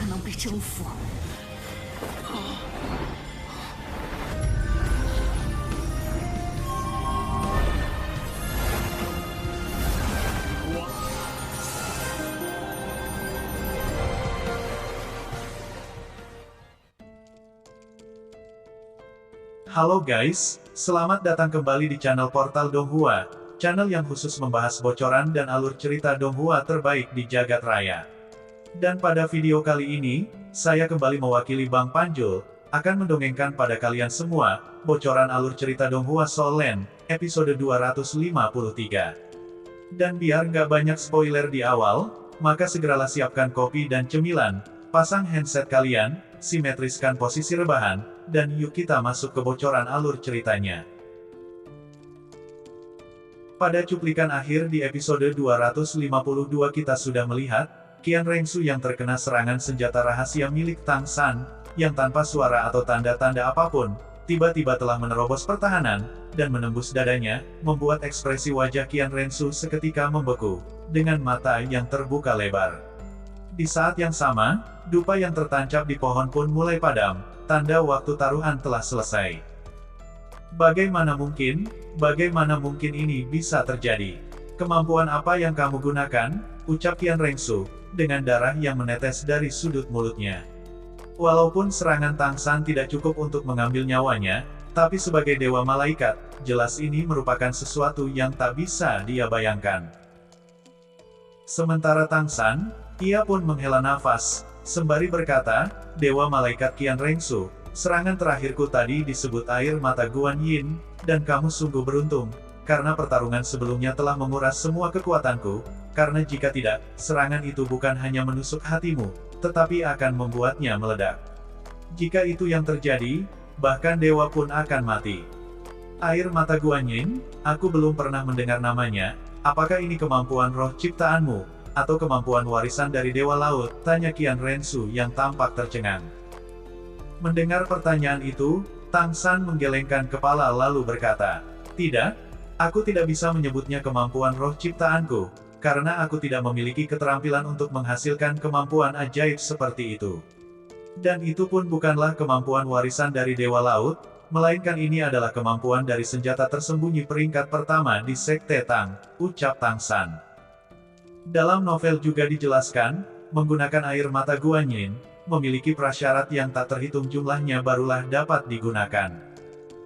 可能被征服。Halo guys, selamat datang kembali di channel Portal Donghua, channel yang khusus membahas bocoran dan alur cerita Donghua terbaik di jagat raya. Dan pada video kali ini, saya kembali mewakili Bang Panjul, akan mendongengkan pada kalian semua, bocoran alur cerita Donghua Soul Land, episode 253. Dan biar nggak banyak spoiler di awal, maka segeralah siapkan kopi dan cemilan, pasang handset kalian, simetriskan posisi rebahan, dan yuk kita masuk ke bocoran alur ceritanya. Pada cuplikan akhir di episode 252 kita sudah melihat, Qian Rengsu yang terkena serangan senjata rahasia milik Tang San, yang tanpa suara atau tanda-tanda apapun, tiba-tiba telah menerobos pertahanan, dan menembus dadanya, membuat ekspresi wajah Qian Rengsu seketika membeku, dengan mata yang terbuka lebar. Di saat yang sama, dupa yang tertancap di pohon pun mulai padam, tanda waktu taruhan telah selesai. Bagaimana mungkin ini bisa terjadi? Kemampuan apa yang kamu gunakan? Ucap Qian Rengsu, dengan darah yang menetes dari sudut mulutnya. Walaupun serangan Tang San tidak cukup untuk mengambil nyawanya, tapi sebagai dewa malaikat, jelas ini merupakan sesuatu yang tak bisa dia bayangkan. Sementara Tang San, ia pun menghela nafas, sembari berkata, Dewa Malaikat Qian Rengsu, serangan terakhirku tadi disebut air mata Guan Yin, dan kamu sungguh beruntung, karena pertarungan sebelumnya telah menguras semua kekuatanku, karena jika tidak, serangan itu bukan hanya menusuk hatimu, tetapi akan membuatnya meledak. Jika itu yang terjadi, bahkan dewa pun akan mati. Air mata Guan Yin, aku belum pernah mendengar namanya, apakah ini kemampuan roh ciptaanmu? Atau kemampuan warisan dari Dewa Laut, tanya Qian Rengsu yang tampak tercengang. Mendengar pertanyaan itu, Tang San menggelengkan kepala lalu berkata, tidak, aku tidak bisa menyebutnya kemampuan roh ciptaanku, karena aku tidak memiliki keterampilan untuk menghasilkan kemampuan ajaib seperti itu. Dan itu pun bukanlah kemampuan warisan dari Dewa Laut, melainkan ini adalah kemampuan dari senjata tersembunyi peringkat pertama di Sekte Tang, ucap Tang San. Dalam novel juga dijelaskan, menggunakan air mata Guan Yin, memiliki prasyarat yang tak terhitung jumlahnya barulah dapat digunakan.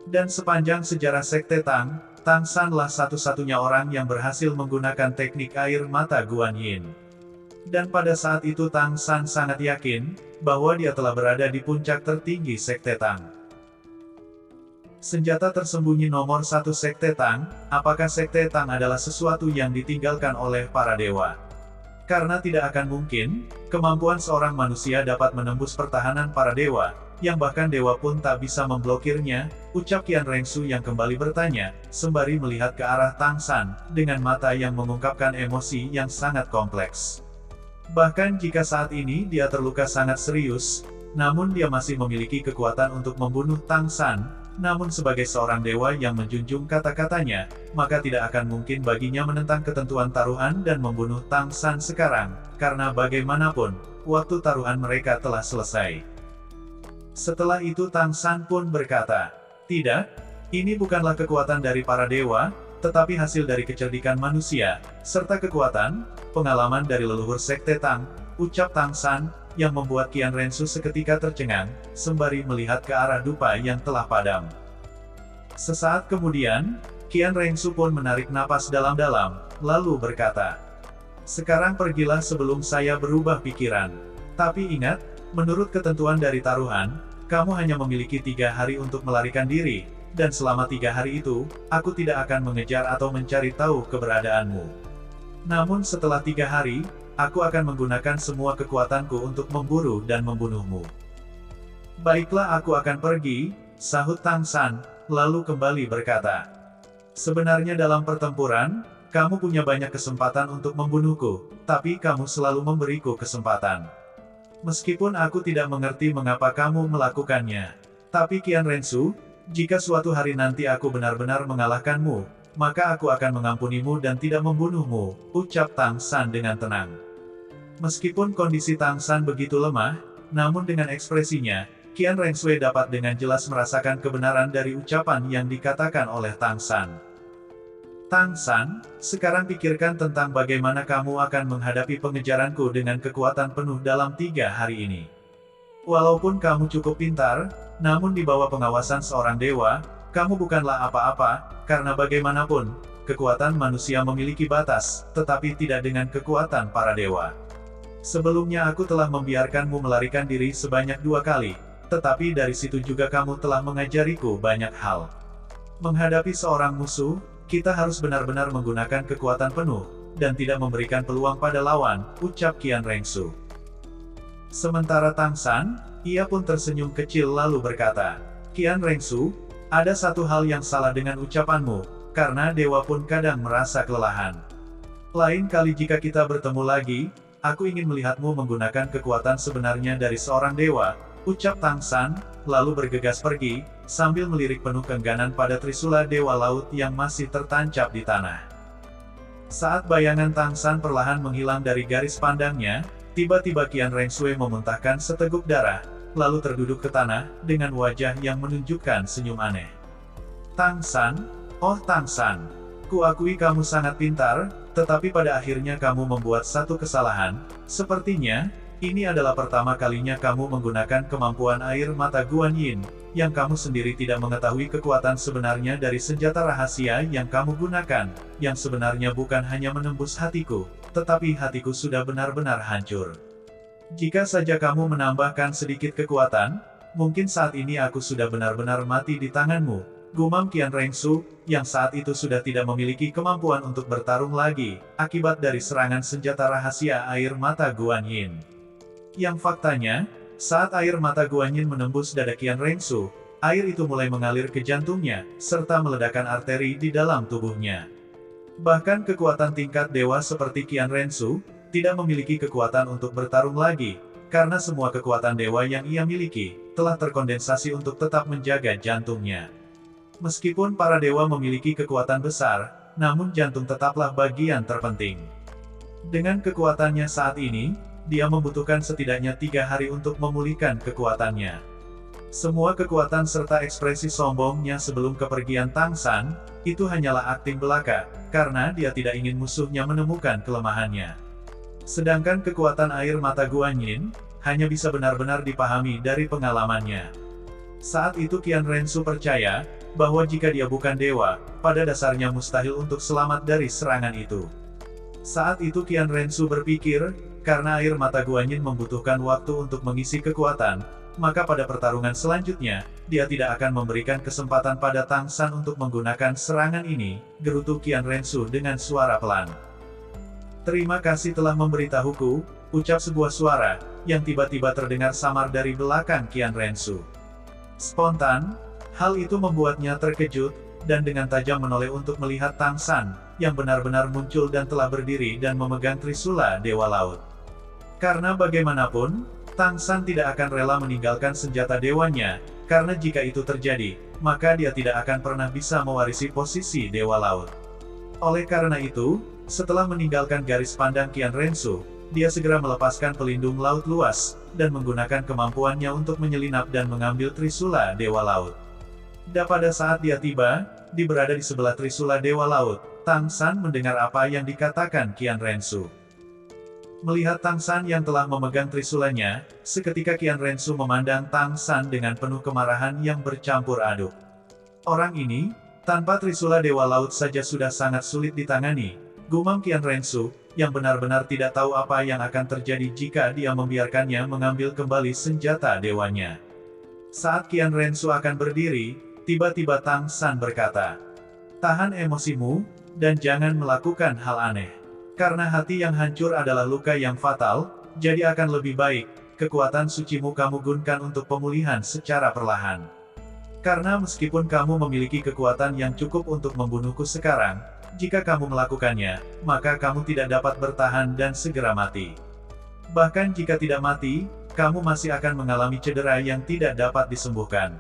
Dan sepanjang sejarah Sekte Tang, Tang Sanlah satu-satunya orang yang berhasil menggunakan teknik air mata Guan Yin. Dan pada saat itu Tang San sangat yakin, bahwa dia telah berada di puncak tertinggi Sekte Tang. Senjata tersembunyi nomor satu Sekte Tang, apakah Sekte Tang adalah sesuatu yang ditinggalkan oleh para dewa? Karena tidak akan mungkin, kemampuan seorang manusia dapat menembus pertahanan para dewa, yang bahkan dewa pun tak bisa memblokirnya, ucap Qian Rengsu yang kembali bertanya, sembari melihat ke arah Tang San, dengan mata yang mengungkapkan emosi yang sangat kompleks. Bahkan jika saat ini dia terluka sangat serius, namun dia masih memiliki kekuatan untuk membunuh Tang San. Namun sebagai seorang dewa yang menjunjung kata-katanya, maka tidak akan mungkin baginya menentang ketentuan taruhan dan membunuh Tang San sekarang, karena bagaimanapun, waktu taruhan mereka telah selesai. Setelah itu Tang San pun berkata, tidak, ini bukanlah kekuatan dari para dewa, tetapi hasil dari kecerdikan manusia, serta kekuatan, pengalaman dari leluhur Sekte Tang, ucap Tang San, yang membuat Qian Rengsu seketika tercengang, sembari melihat ke arah dupa yang telah padam. Sesaat kemudian, Qian Rengsu pun menarik napas dalam-dalam, lalu berkata, sekarang pergilah sebelum saya berubah pikiran. Tapi ingat, menurut ketentuan dari taruhan, kamu hanya memiliki 3 hari untuk melarikan diri, dan selama 3 hari itu, aku tidak akan mengejar atau mencari tahu keberadaanmu. Namun setelah 3 hari, aku akan menggunakan semua kekuatanku untuk memburu dan membunuhmu. Baiklah, aku akan pergi, sahut Tang San, lalu kembali berkata. Sebenarnya dalam pertempuran, kamu punya banyak kesempatan untuk membunuhku, tapi kamu selalu memberiku kesempatan. Meskipun aku tidak mengerti mengapa kamu melakukannya. Tapi Qian Rengsu, jika suatu hari nanti aku benar-benar mengalahkanmu, maka aku akan mengampunimu dan tidak membunuhmu, ucap Tang San dengan tenang. Meskipun kondisi Tang San begitu lemah, namun dengan ekspresinya, Qian Rengsui dapat dengan jelas merasakan kebenaran dari ucapan yang dikatakan oleh Tang San. Tang San, sekarang pikirkan tentang bagaimana kamu akan menghadapi pengejaranku dengan kekuatan penuh dalam 3 hari ini. Walaupun kamu cukup pintar, namun di bawah pengawasan seorang dewa, kamu bukanlah apa-apa, karena bagaimanapun, kekuatan manusia memiliki batas, tetapi tidak dengan kekuatan para dewa. Sebelumnya aku telah membiarkanmu melarikan diri sebanyak 2 kali, tetapi dari situ juga kamu telah mengajariku banyak hal. Menghadapi seorang musuh, kita harus benar-benar menggunakan kekuatan penuh, dan tidak memberikan peluang pada lawan, ucap Qian Rengsu. Sementara Tang San, ia pun tersenyum kecil lalu berkata, Qian Rengsu, ada satu hal yang salah dengan ucapanmu, karena dewa pun kadang merasa kelelahan. Lain kali jika kita bertemu lagi, aku ingin melihatmu menggunakan kekuatan sebenarnya dari seorang dewa, ucap Tang San, lalu bergegas pergi, sambil melirik penuh keengganan pada Trisula Dewa Laut yang masih tertancap di tanah. Saat bayangan Tang San perlahan menghilang dari garis pandangnya, tiba-tiba Qian Rengsui memuntahkan seteguk darah, lalu terduduk ke tanah, dengan wajah yang menunjukkan senyum aneh. Tang San, oh Tang San, kuakui kamu sangat pintar, tetapi pada akhirnya kamu membuat satu kesalahan, sepertinya, ini adalah pertama kalinya kamu menggunakan kemampuan air mata Guan Yin, yang kamu sendiri tidak mengetahui kekuatan sebenarnya dari senjata rahasia yang kamu gunakan, yang sebenarnya bukan hanya menembus hatiku, tetapi hatiku sudah benar-benar hancur. Jika saja kamu menambahkan sedikit kekuatan, mungkin saat ini aku sudah benar-benar mati di tanganmu, gumam Qian Rengsu, yang saat itu sudah tidak memiliki kemampuan untuk bertarung lagi, akibat dari serangan senjata rahasia air mata Guan Yin. Yang faktanya, saat air mata Guan Yin menembus dada Qian Rengsu, air itu mulai mengalir ke jantungnya, serta meledakkan arteri di dalam tubuhnya. Bahkan kekuatan tingkat dewa seperti Qian Rengsu, tidak memiliki kekuatan untuk bertarung lagi, karena semua kekuatan dewa yang ia miliki, telah terkondensasi untuk tetap menjaga jantungnya. Meskipun para dewa memiliki kekuatan besar, namun jantung tetaplah bagian terpenting. Dengan kekuatannya saat ini, dia membutuhkan setidaknya 3 hari untuk memulihkan kekuatannya. Semua kekuatan serta ekspresi sombongnya sebelum kepergian Tang San, itu hanyalah akting belaka, karena dia tidak ingin musuhnya menemukan kelemahannya. Sedangkan kekuatan air mata Guan Yin, hanya bisa benar-benar dipahami dari pengalamannya. Saat itu Qian Rengsu percaya, bahwa jika dia bukan dewa, pada dasarnya mustahil untuk selamat dari serangan itu. Saat itu Qian Rengsu berpikir, karena air mata Guan Yin membutuhkan waktu untuk mengisi kekuatan, maka pada pertarungan selanjutnya, dia tidak akan memberikan kesempatan pada Tang San untuk menggunakan serangan ini, gerutu Qian Rengsu dengan suara pelan. Terima kasih telah memberitahuku, ucap sebuah suara, yang tiba-tiba terdengar samar dari belakang Qian Rengsu. Spontan, hal itu membuatnya terkejut, dan dengan tajam menoleh untuk melihat Tang San, yang benar-benar muncul dan telah berdiri dan memegang Trisula Dewa Laut. Karena bagaimanapun, Tang San tidak akan rela meninggalkan senjata dewanya, karena jika itu terjadi, maka dia tidak akan pernah bisa mewarisi posisi Dewa Laut. Oleh karena itu, setelah meninggalkan garis pandang Qian Rengsu, dia segera melepaskan pelindung laut luas, dan menggunakan kemampuannya untuk menyelinap dan mengambil Trisula Dewa Laut. Dan pada saat dia tiba, berada di sebelah Trisula Dewa Laut, Tang San mendengar apa yang dikatakan Qian Rengsu. Melihat Tang San yang telah memegang trisulanya, seketika Qian Rengsu memandang Tang San dengan penuh kemarahan yang bercampur aduk. Orang ini, tanpa Trisula Dewa Laut saja sudah sangat sulit ditangani, gumam Qian Rengsu, yang benar-benar tidak tahu apa yang akan terjadi jika dia membiarkannya mengambil kembali senjata dewanya. Saat Qian Rengsu akan berdiri, tiba-tiba Tang San berkata, "Tahan emosimu, dan jangan melakukan hal aneh. Karena hati yang hancur adalah luka yang fatal, jadi akan lebih baik, kekuatan sucimu kamu gunakan untuk pemulihan secara perlahan. Karena meskipun kamu memiliki kekuatan yang cukup untuk membunuhku sekarang, jika kamu melakukannya, maka kamu tidak dapat bertahan dan segera mati. Bahkan jika tidak mati, kamu masih akan mengalami cedera yang tidak dapat disembuhkan.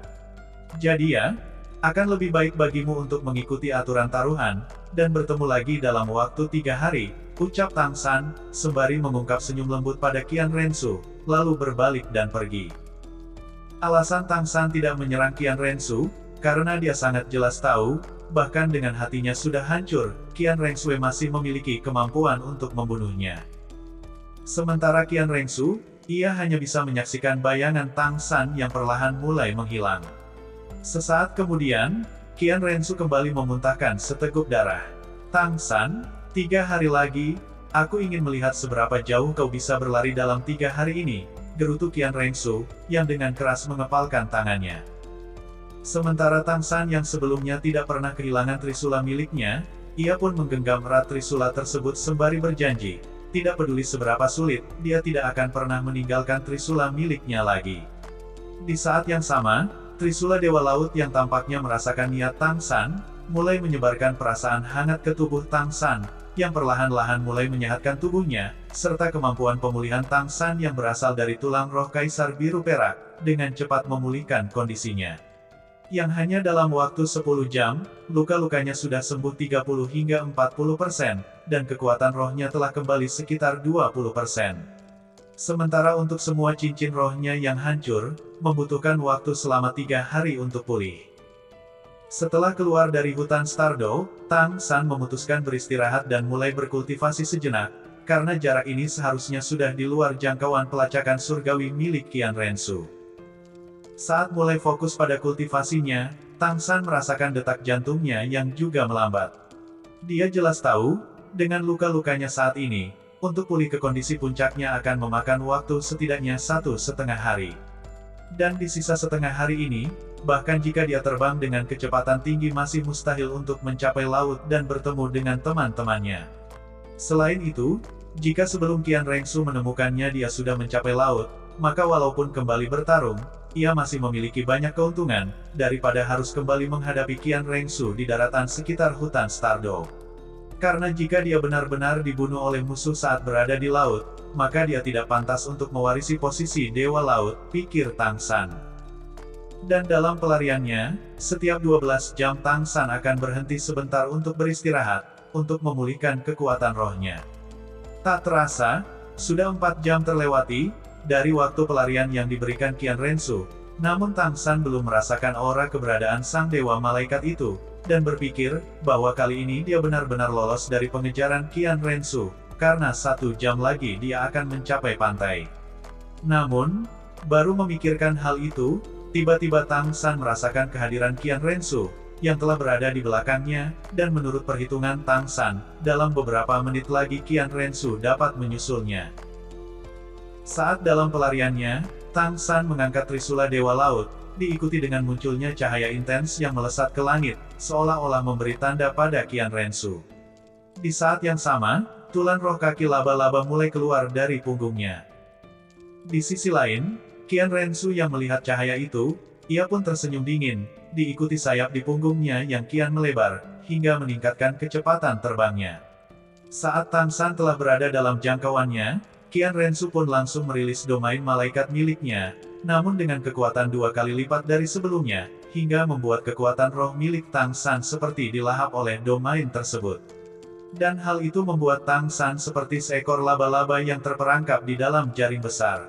Jadi ya, akan lebih baik bagimu untuk mengikuti aturan taruhan, dan bertemu lagi dalam waktu 3 hari, ucap Tang San, sembari mengungkap senyum lembut pada Qian Rengsu, lalu berbalik dan pergi. Alasan Tang San tidak menyerang Qian Rensu, karena dia sangat jelas tahu, bahkan dengan hatinya sudah hancur, Qian Rengsui masih memiliki kemampuan untuk membunuhnya. Sementara Qian Rengsu, ia hanya bisa menyaksikan bayangan Tang San yang perlahan mulai menghilang. Sesaat kemudian, Qian Rensu kembali memuntahkan seteguk darah. Tang San, 3 hari lagi, aku ingin melihat seberapa jauh kau bisa berlari dalam 3 hari ini, gerutu Qian Rengsu, yang dengan keras mengepalkan tangannya. Sementara Tang San yang sebelumnya tidak pernah kehilangan trisula miliknya, ia pun menggenggam erat trisula tersebut sembari berjanji, tidak peduli seberapa sulit, dia tidak akan pernah meninggalkan trisula miliknya lagi. Di saat yang sama, trisula Dewa Laut yang tampaknya merasakan niat Tang San, mulai menyebarkan perasaan hangat ke tubuh Tang San, yang perlahan-lahan mulai menyehatkan tubuhnya, serta kemampuan pemulihan Tang San yang berasal dari tulang roh Kaisar Biru Perak, dengan cepat memulihkan kondisinya. Yang hanya dalam waktu 10 jam, luka-lukanya sudah sembuh 30 hingga 40%, dan kekuatan rohnya telah kembali sekitar 20%. Sementara untuk semua cincin rohnya yang hancur, membutuhkan waktu selama 3 hari untuk pulih. Setelah keluar dari hutan Stardow, Tang San memutuskan beristirahat dan mulai berkultivasi sejenak, karena jarak ini seharusnya sudah di luar jangkauan pelacakan surgawi milik Qian Rensu. Saat mulai fokus pada kultivasinya, Tang San merasakan detak jantungnya yang juga melambat. Dia jelas tahu, dengan luka-lukanya saat ini, untuk pulih ke kondisi puncaknya akan memakan waktu setidaknya 1,5 hari. Dan di sisa setengah hari ini, bahkan jika dia terbang dengan kecepatan tinggi masih mustahil untuk mencapai laut dan bertemu dengan teman-temannya. Selain itu, jika sebelum Qian Rengsu menemukannya dia sudah mencapai laut, maka walaupun kembali bertarung, ia masih memiliki banyak keuntungan, daripada harus kembali menghadapi Qian Rengsu di daratan sekitar hutan Stardow. Karena jika dia benar-benar dibunuh oleh musuh saat berada di laut, maka dia tidak pantas untuk mewarisi posisi Dewa Laut, pikir Tang San. Dan dalam pelariannya, setiap 12 jam Tang San akan berhenti sebentar untuk beristirahat, untuk memulihkan kekuatan rohnya. Tak terasa, sudah 4 jam terlewati, dari waktu pelarian yang diberikan Qian Rensu, namun Tang San belum merasakan aura keberadaan sang Dewa Malaikat itu, dan berpikir, bahwa kali ini dia benar-benar lolos dari pengejaran Qian Rensu, karena 1 jam lagi dia akan mencapai pantai. Namun, baru memikirkan hal itu, tiba-tiba Tang San merasakan kehadiran Qian Rensu, yang telah berada di belakangnya, dan menurut perhitungan Tang San, dalam beberapa menit lagi Qian Rensu dapat menyusulnya. Saat dalam pelariannya, Tang San mengangkat trisula Dewa Laut, diikuti dengan munculnya cahaya intens yang melesat ke langit, seolah-olah memberi tanda pada Qian Rensu. Di saat yang sama, tulan roh kaki laba-laba mulai keluar dari punggungnya. Di sisi lain, Qian Rensu yang melihat cahaya itu, ia pun tersenyum dingin, diikuti sayap di punggungnya yang kian melebar, hingga meningkatkan kecepatan terbangnya. Saat Tang San telah berada dalam jangkauannya, Qian Rensu pun langsung merilis domain malaikat miliknya, namun dengan kekuatan 2 kali lipat dari sebelumnya, hingga membuat kekuatan roh milik Tang San seperti dilahap oleh domain tersebut. Dan hal itu membuat Tang San seperti seekor laba-laba yang terperangkap di dalam jaring besar.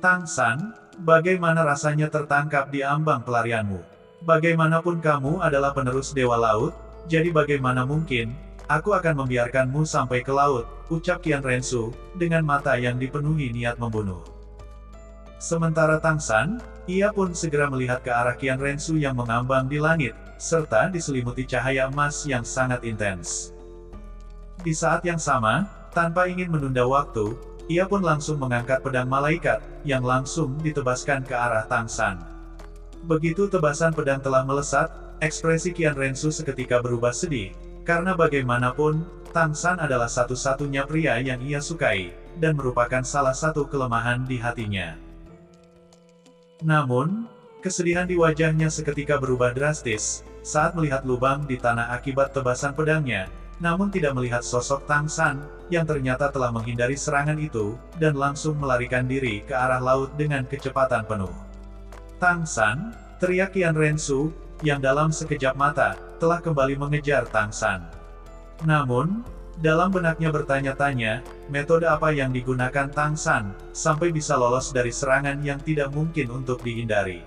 Tang San, bagaimana rasanya tertangkap di ambang pelarianmu? Bagaimanapun kamu adalah penerus Dewa Laut, jadi bagaimana mungkin aku akan membiarkanmu sampai ke laut, ucap Qian Rensu, dengan mata yang dipenuhi niat membunuh. Sementara Tang San, ia pun segera melihat ke arah Qian Rensu yang mengambang di langit, serta diselimuti cahaya emas yang sangat intens. Di saat yang sama, tanpa ingin menunda waktu, ia pun langsung mengangkat pedang malaikat, yang langsung ditebaskan ke arah Tang San. Begitu tebasan pedang telah melesat, ekspresi Qian Rensu seketika berubah sedih, karena bagaimanapun, Tang San adalah satu-satunya pria yang ia sukai, dan merupakan salah satu kelemahan di hatinya. Namun, kesedihan di wajahnya seketika berubah drastis, saat melihat lubang di tanah akibat tebasan pedangnya, namun tidak melihat sosok Tang San, yang ternyata telah menghindari serangan itu, dan langsung melarikan diri ke arah laut dengan kecepatan penuh. Tang San, teriak Qian Rensu, yang dalam sekejap mata, telah kembali mengejar Tang San. Namun, Dalam benaknya bertanya-tanya, metode apa yang digunakan Tang San, sampai bisa lolos dari serangan yang tidak mungkin untuk dihindari.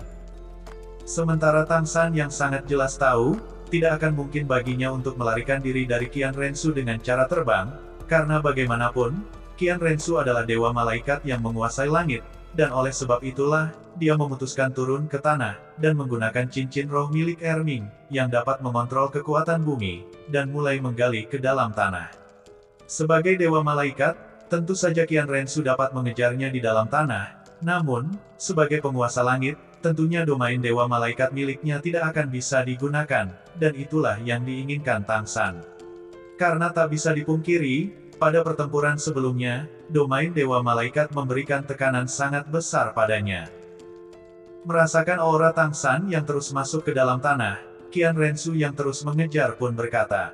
Sementara Tang San yang sangat jelas tahu, tidak akan mungkin baginya untuk melarikan diri dari Qian Rensu dengan cara terbang, karena bagaimanapun, Qian Rensu adalah dewa malaikat yang menguasai langit, dan oleh sebab itulah, dia memutuskan turun ke tanah, dan menggunakan cincin roh milik Erming, yang dapat mengontrol kekuatan bumi, dan mulai menggali ke dalam tanah. Sebagai dewa malaikat, tentu saja Qian Rensu dapat mengejarnya di dalam tanah, namun, sebagai penguasa langit, tentunya domain dewa malaikat miliknya tidak akan bisa digunakan, dan itulah yang diinginkan Tang San. Karena tak bisa dipungkiri, pada pertempuran sebelumnya, domain dewa malaikat memberikan tekanan sangat besar padanya. Merasakan aura Tang San yang terus masuk ke dalam tanah, Qian Rensu yang terus mengejar pun berkata,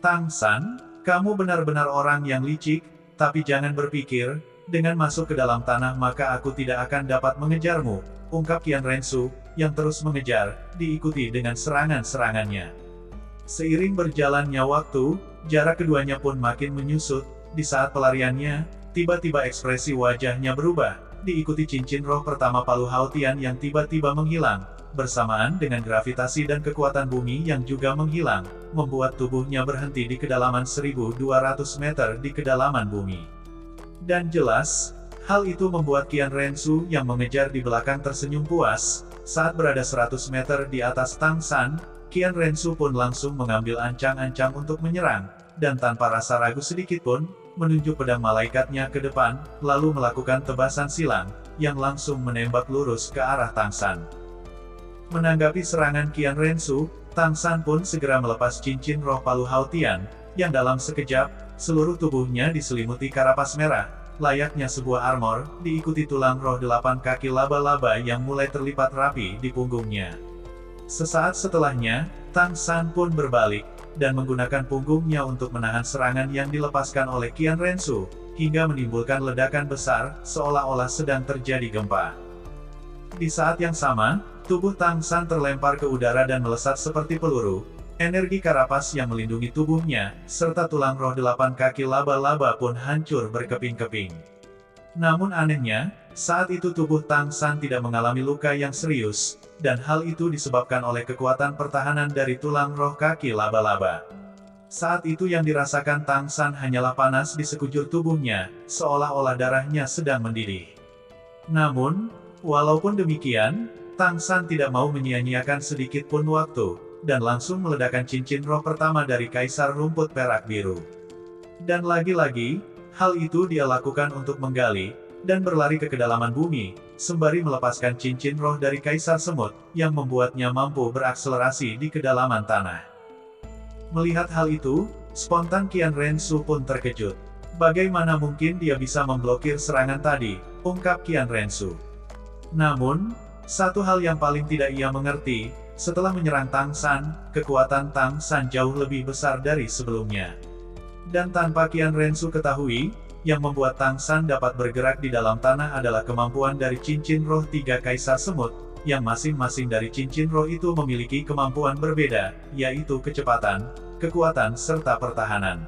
"Tang San, kamu benar-benar orang yang licik, tapi jangan berpikir, dengan masuk ke dalam tanah maka aku tidak akan dapat mengejarmu," ungkap Qian Rensu, yang terus mengejar, diikuti dengan serangan-serangannya. Seiring berjalannya waktu, jarak keduanya pun makin menyusut. Di saat pelariannya, tiba-tiba ekspresi wajahnya berubah, diikuti cincin roh pertama Palu Haotian yang tiba-tiba menghilang, bersamaan dengan gravitasi dan kekuatan bumi yang juga menghilang, membuat tubuhnya berhenti di kedalaman 1200 meter di kedalaman bumi. Dan jelas, hal itu membuat Qian Rensu yang mengejar di belakang tersenyum puas. Saat berada 100 meter di atas Tang San, Qian Rensu pun langsung mengambil ancang-ancang untuk menyerang, dan tanpa rasa ragu sedikit pun, menunjuk pedang malaikatnya ke depan, lalu melakukan tebasan silang, yang langsung menembak lurus ke arah Tang San. Menanggapi serangan Qian Rensu, Tang San pun segera melepas cincin roh Palu Haotian, yang dalam sekejap, seluruh tubuhnya diselimuti karapas merah, layaknya sebuah armor, diikuti tulang roh 8 kaki laba-laba yang mulai terlipat rapi di punggungnya. Sesaat setelahnya, Tang San pun berbalik, dan menggunakan punggungnya untuk menahan serangan yang dilepaskan oleh Qian Rensu, hingga menimbulkan ledakan besar, seolah-olah sedang terjadi gempa. Di saat yang sama, tubuh Tang San terlempar ke udara dan melesat seperti peluru. Energi karapas yang melindungi tubuhnya, serta tulang roh 8 kaki laba-laba pun hancur berkeping-keping. Namun anehnya, saat itu tubuh Tang San tidak mengalami luka yang serius, dan hal itu disebabkan oleh kekuatan pertahanan dari tulang roh kaki laba-laba. Saat itu yang dirasakan Tang San hanyalah panas di sekujur tubuhnya, seolah-olah darahnya sedang mendidih. Namun, walaupun demikian, Tang San tidak mau menyia-nyiakan sedikit pun waktu, dan langsung meledakkan cincin roh pertama dari Kaisar Rumput Perak Biru. Dan lagi-lagi, hal itu dia lakukan untuk menggali, dan berlari ke kedalaman bumi, sembari melepaskan cincin roh dari Kaisar Semut, yang membuatnya mampu berakselerasi di kedalaman tanah. Melihat hal itu, spontan Qian Rensu pun terkejut. Bagaimana mungkin dia bisa memblokir serangan tadi, ungkap Qian Rensu. Namun, satu hal yang paling tidak ia mengerti, setelah menyerang Tang San, kekuatan Tang San jauh lebih besar dari sebelumnya. Dan tanpa Qian Rensu ketahui, yang membuat Tang San dapat bergerak di dalam tanah adalah kemampuan dari cincin roh 3 Kaisar Semut, yang masing-masing dari cincin roh itu memiliki kemampuan berbeda, yaitu kecepatan, kekuatan serta pertahanan.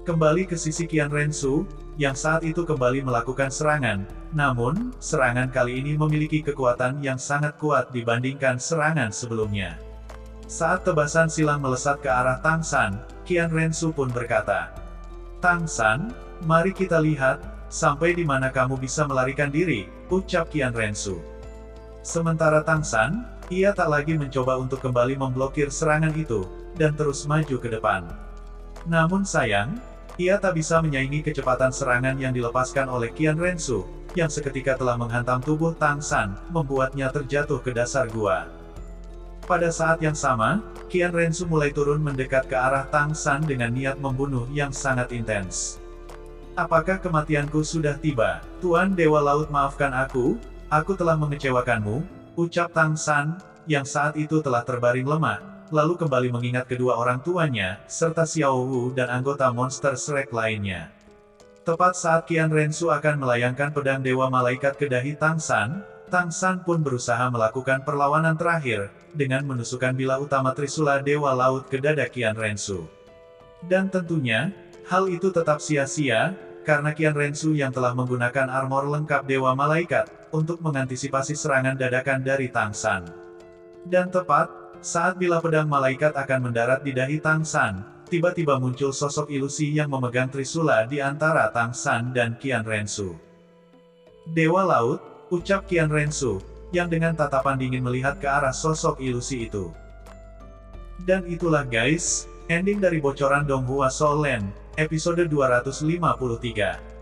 Kembali ke sisi Qian Rensu, yang saat itu kembali melakukan serangan, namun, serangan kali ini memiliki kekuatan yang sangat kuat dibandingkan serangan sebelumnya. Saat tebasan silang melesat ke arah Tang San, Qian Rensu pun berkata, "Tang San, mari kita lihat, sampai di mana kamu bisa melarikan diri," ucap Qian Rensu. Sementara Tang San, ia tak lagi mencoba untuk kembali memblokir serangan itu, dan terus maju ke depan. Namun sayang, ia tak bisa menyaingi kecepatan serangan yang dilepaskan oleh Qian Rensu, yang seketika telah menghantam tubuh Tang San, membuatnya terjatuh ke dasar gua. Pada saat yang sama, Qian Rensu mulai turun mendekat ke arah Tang San dengan niat membunuh yang sangat intens. "Apakah kematianku sudah tiba? Tuan Dewa Laut, maafkan aku telah mengecewakanmu," ucap Tang San, yang saat itu telah terbaring lemah, lalu kembali mengingat kedua orang tuanya, serta Xiao Wu dan anggota monster Shrek lainnya. Tepat saat Qian Rensu akan melayangkan pedang Dewa Malaikat ke dahi Tang San pun berusaha melakukan perlawanan terakhir, dengan menusukkan bilah utama Trisula Dewa Laut ke dada Qian Rensu. Dan tentunya, hal itu tetap sia-sia, karena Qian Rensu yang telah menggunakan armor lengkap Dewa Malaikat, untuk mengantisipasi serangan dadakan dari Tang San. Dan tepat, saat bilah pedang malaikat akan mendarat di dahi Tang San, tiba-tiba muncul sosok ilusi yang memegang trisula di antara Tang San dan Qian Rensu. Dewa Laut, ucap Qian Rensu, yang dengan tatapan dingin melihat ke arah sosok ilusi itu. Dan itulah guys, ending dari bocoran Donghua Soul Land, episode 253.